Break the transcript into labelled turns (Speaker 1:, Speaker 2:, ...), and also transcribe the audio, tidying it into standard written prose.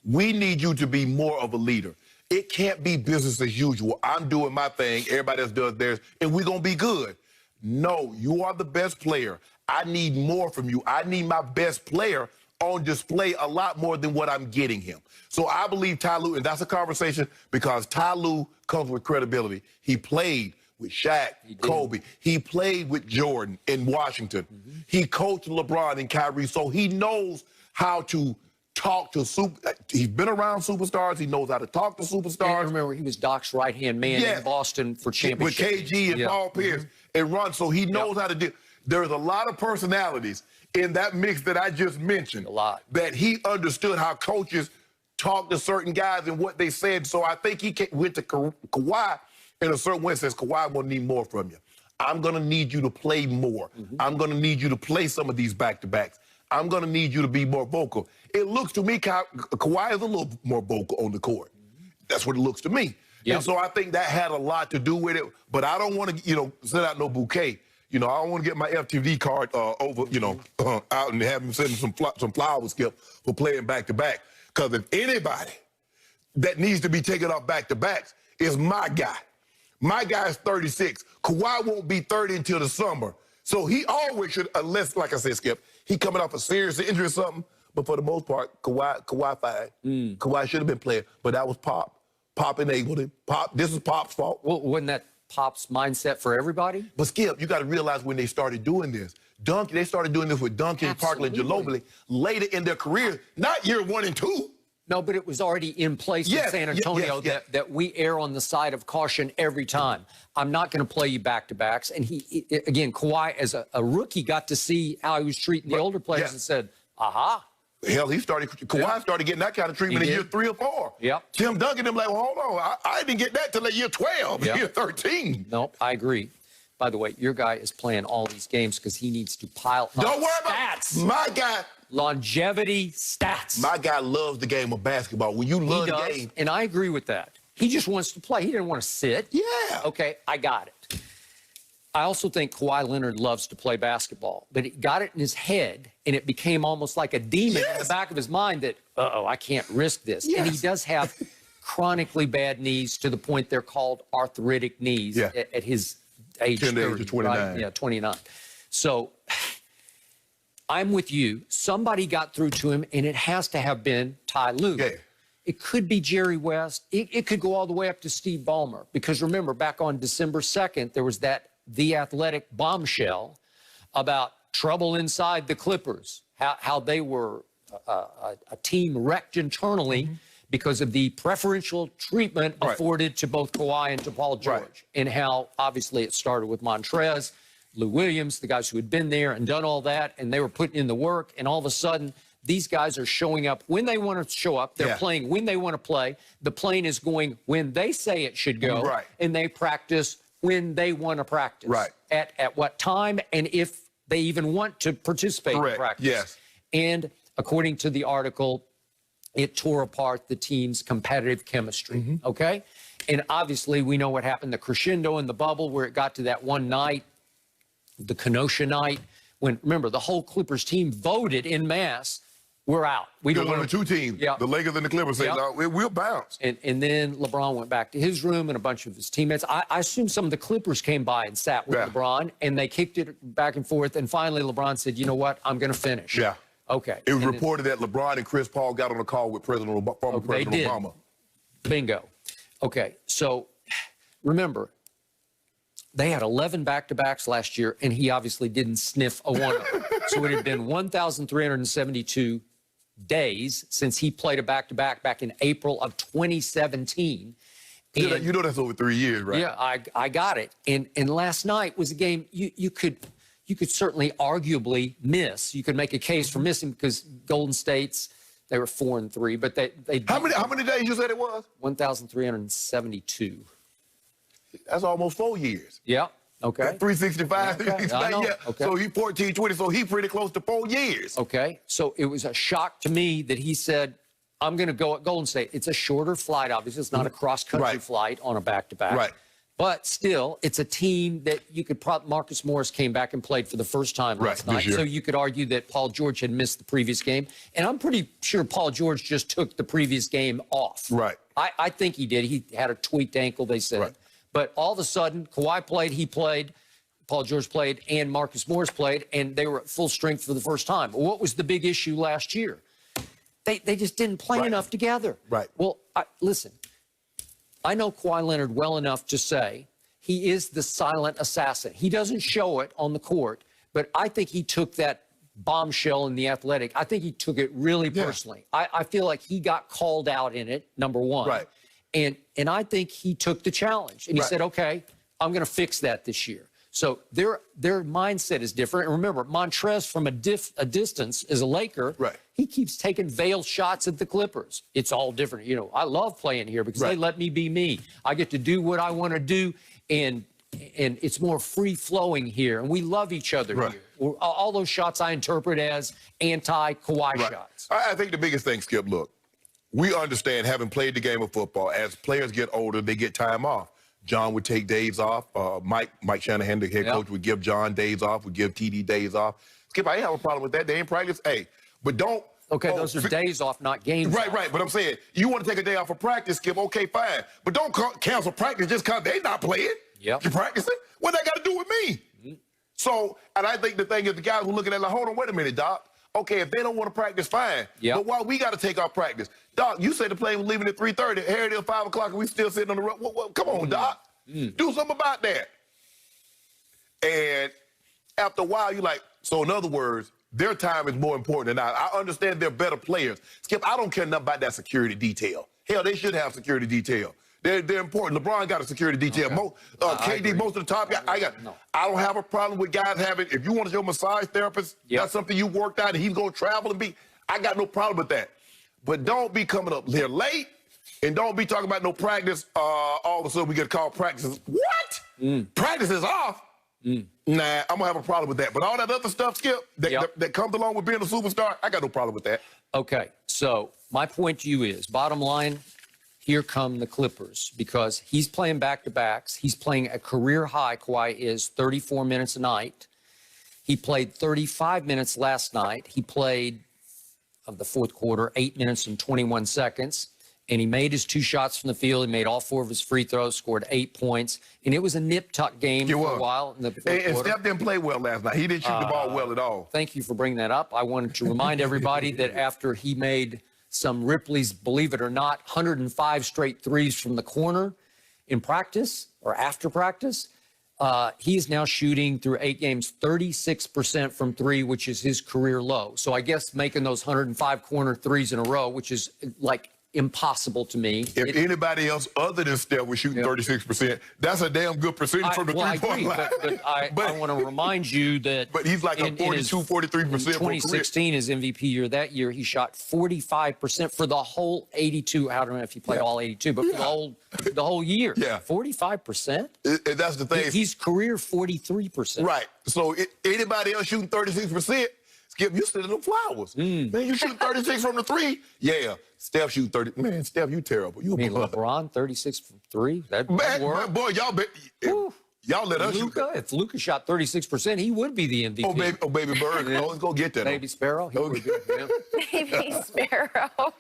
Speaker 1: We need you to be more of a leader. It can't be business as usual. I'm doing my thing, everybody else does theirs, and we're going to be good. No, you are the best player. I need more from you. I need my best player on display a lot more than what I'm getting him. So I believe Ty Lue, and that's a conversation because Ty Lue comes with credibility. He played with Shaq, Kobe. He played with Jordan in Washington. He coached LeBron and Kyrie, so he knows how to talk to he's been around superstars. He knows how to talk to superstars.
Speaker 2: And remember, he was Doc's right-hand man in Boston for championship.
Speaker 1: With KG and Paul Pierce and Ron, so he knows how to do. There's a lot of personalities in that mix that I just mentioned.
Speaker 2: A lot.
Speaker 1: That he understood how coaches talk to certain guys and what they said. So I think he went to Kawhi in a certain way and says, Kawhi, I'm going to need more from you. I'm going to need you to play more. I'm going to need you to play some of these back-to-backs. I'm going to need you to be more vocal. It looks to me, Kawhi is a little more vocal on the court. That's what it looks to me. And so I think that had a lot to do with it. But I don't want to, send out no bouquet. I don't want to get my FTV card over, out and have him send some flowers, Skip, for playing back-to-back. Because if anybody that needs to be taken off back-to-backs is my guy. My guy's 36. Kawhi won't be 30 until the summer. So he always should, unless, like I said, Skip, he coming off a serious injury or something. But for the most part, Kawhi fine. Kawhi should have been playing, but that was Pop. Pop enabled him. This is Pop's fault.
Speaker 2: Well, wasn't that Pop's mindset for everybody?
Speaker 1: But Skip, you got to realize when they started doing this, they started doing this with Duncan, Parkland, Ginobili later in their career, not year 1 and 2.
Speaker 2: No, but it was already in place in San Antonio that we err on the side of caution every time. I'm not going to play you back-to-backs. And again, Kawhi, as a rookie, got to see how he was treating the older players and said, aha.
Speaker 1: Hell, Kawhi started getting that kind of treatment in year 3 or 4. Tim Duncan, them like, well, hold on, I didn't get that till like year 12, year 13.
Speaker 2: No, I agree. By the way, your guy is playing all these games because he needs to pile up
Speaker 1: Don't worry
Speaker 2: stats.
Speaker 1: About my guy.
Speaker 2: Longevity stats.
Speaker 1: My guy loves the game of basketball. When you love the game.
Speaker 2: And I agree with that. He just wants to play. He didn't want to sit.
Speaker 1: Yeah.
Speaker 2: Okay, I got it. I also think Kawhi Leonard loves to play basketball, but he got it in his head, and it became almost like a demon in the back of his mind that, uh-oh, I can't risk this. And he does have chronically bad knees to the point they're called arthritic knees at his age 30,
Speaker 1: 29.
Speaker 2: Right? Yeah, 29. So I'm with you. Somebody got through to him, and it has to have been Ty Lue. It could be Jerry West. It could go all the way up to Steve Ballmer. Because remember, back on December 2nd, there was that The Athletic bombshell about trouble inside the Clippers, how they were a team wrecked internally because of the preferential treatment afforded to both Kawhi and to Paul George, and how obviously it started with Montrez, Lou Williams, the guys who had been there and done all that, and they were putting in the work, and all of a sudden these guys are showing up when they want to show up. They're playing when they want to play. The plane is going when they say it should go, and they practice when they want to practice. At what time, and if they even want to participate in practice. And according to the article, it tore apart the team's competitive chemistry, okay? And obviously, we know what happened, the crescendo in the bubble where it got to that one night, the Kenosha night, when, remember, the whole Clippers team voted en masse, we're out. We don't want
Speaker 1: to. 2 teams, the Lakers and the Clippers, say, no, we'll bounce.
Speaker 2: And then LeBron went back to his room and a bunch of his teammates. I assume some of the Clippers came by and sat with LeBron, and they kicked it back and forth. And finally, LeBron said, you know what, I'm going to finish. Okay.
Speaker 1: It was reported that LeBron and Chris Paul got on a call with former President Obama.
Speaker 2: Bingo. Okay, so remember, they had 11 back-to-backs last year, and he obviously didn't sniff a one of them. So it had been 1,372 days since he played a back-to-back back in April of 2017. And,
Speaker 1: you know that's over 3 years, right?
Speaker 2: Yeah, I got it. And last night was a game you could certainly arguably miss. You could make a case for missing because Golden State's, they were 4-3, but they
Speaker 1: how many days you said it was?
Speaker 2: 1,372.
Speaker 1: That's almost 4 years.
Speaker 2: Yeah. Okay.
Speaker 1: 365. 365. So he 14, 20. So he pretty close to 4 years.
Speaker 2: Okay. So it was a shock to me that he said, I'm going to go at Golden State. It's a shorter flight, obviously. It's not a cross-country flight on a back-to-back. But still, it's a team that you could probably, Marcus Morris came back and played for the first time last night. So you could argue that Paul George had missed the previous game. And I'm pretty sure Paul George just took the previous game off.
Speaker 1: Right.
Speaker 2: I think he did. He had a tweaked ankle, they said.
Speaker 1: Right.
Speaker 2: But all of a sudden, Kawhi played, he played, Paul George played, and Marcus Morris played, and they were at full strength for the first time. What was the big issue last year? They just didn't play enough together.
Speaker 1: Right.
Speaker 2: Well, listen, I know Kawhi Leonard well enough to say he is the silent assassin. He doesn't show it on the court, but I think he took that bombshell in the Athletic. I think he took it really personally. I feel like he got called out in it, number one.
Speaker 1: Right.
Speaker 2: And I think he took the challenge. And he said, okay, I'm going to fix that this year. So their mindset is different. And remember, Montrezl from a distance is a Laker.
Speaker 1: Right.
Speaker 2: He keeps taking veiled shots at the Clippers. It's all different. You know, I love playing here because they let me be me. I get to do what I want to do, and it's more free-flowing here. And we love each other here. All those shots I interpret as anti-Kawhi shots.
Speaker 1: I think the biggest thing, Skip, look, we understand, having played the game of football, as players get older, they get time off. John would take days off. Mike Shanahan, the head coach, would give John days off, would give TD days off. Skip, I ain't have a problem with that. They ain't practice. Hey, but don't.
Speaker 2: Okay, those are days off, not games off.
Speaker 1: Right. But I'm saying, you want to take a day off for practice, Skip, okay, fine. But don't cancel practice just because they not playing.
Speaker 2: Yep.
Speaker 1: You're practicing? What that got to do with me? So, and I think the thing is, the guys who looking at like, hold on, wait a minute, Doc. Okay, if they don't want to practice, fine. But why we got to take our practice? Doc, you said the plane was leaving at 3:30. Here it is 5 o'clock and we still sitting on the road. Come on, Doc. Do something about that. And after a while, you're like, so in other words, their time is more important than ours. I understand they're better players. Skip, I don't care nothing about that security detail. Hell, they should have security detail. They're important. LeBron got a security detail. KD, most of the top guys. I don't have a problem with guys having, if you want to your massage therapist, that's something you worked out and he's going to travel and be, I got no problem with that. But don't be coming up here late and don't be talking about no practice. All of a sudden we get called practices. What? Practice is off? Nah, I'm going to have a problem with that. But all that other stuff, Skip, that comes along with being a superstar, I got no problem with that.
Speaker 2: Okay, so my point to you is, bottom line, here come the Clippers, because he's playing back-to-backs. He's playing a career high. Kawhi is 34 minutes a night. He played 35 minutes last night. He played, of the fourth quarter, 8 minutes and 21 seconds. And he made his 2 shots from the field. He made all 4 of his free throws, scored 8 points. And it was a nip-tuck game for a while in the fourth quarter.
Speaker 1: And Steph didn't play well last night. He didn't shoot the ball well at all.
Speaker 2: Thank you for bringing that up. I wanted to remind everybody that after he made some Ripley's, believe it or not, 105 straight threes from the corner in practice or after practice, he is now shooting through 8 games 36% from 3, which is his career low. So I guess making those 105 corner threes in a row, which is like impossible to me.
Speaker 1: If anybody else other than Steph was shooting 36%, that's a damn good percentage from the three-point line.
Speaker 2: But I want to remind you that.
Speaker 1: But he's like a 42, 43%. In
Speaker 2: 2016, his MVP year that year, he shot 45% for the whole 82. I don't know if he played all 82, but for the whole year. 45%.
Speaker 1: That's the thing.
Speaker 2: He's career 43%.
Speaker 1: Right. So anybody else shooting 36%. Skip, you still in the flowers. Man, you shoot 36 from the 3? Yeah. Steph shoot 30. Man, Steph, you terrible. You a bug.
Speaker 2: LeBron, 36 from 3? That worked.
Speaker 1: Boy, y'all let us shoot.
Speaker 2: If Luka shot 36%, he would be the MVP.
Speaker 1: Oh, baby bird. Let's go get that.
Speaker 2: Baby Sparrow. He would be,
Speaker 3: Baby Sparrow.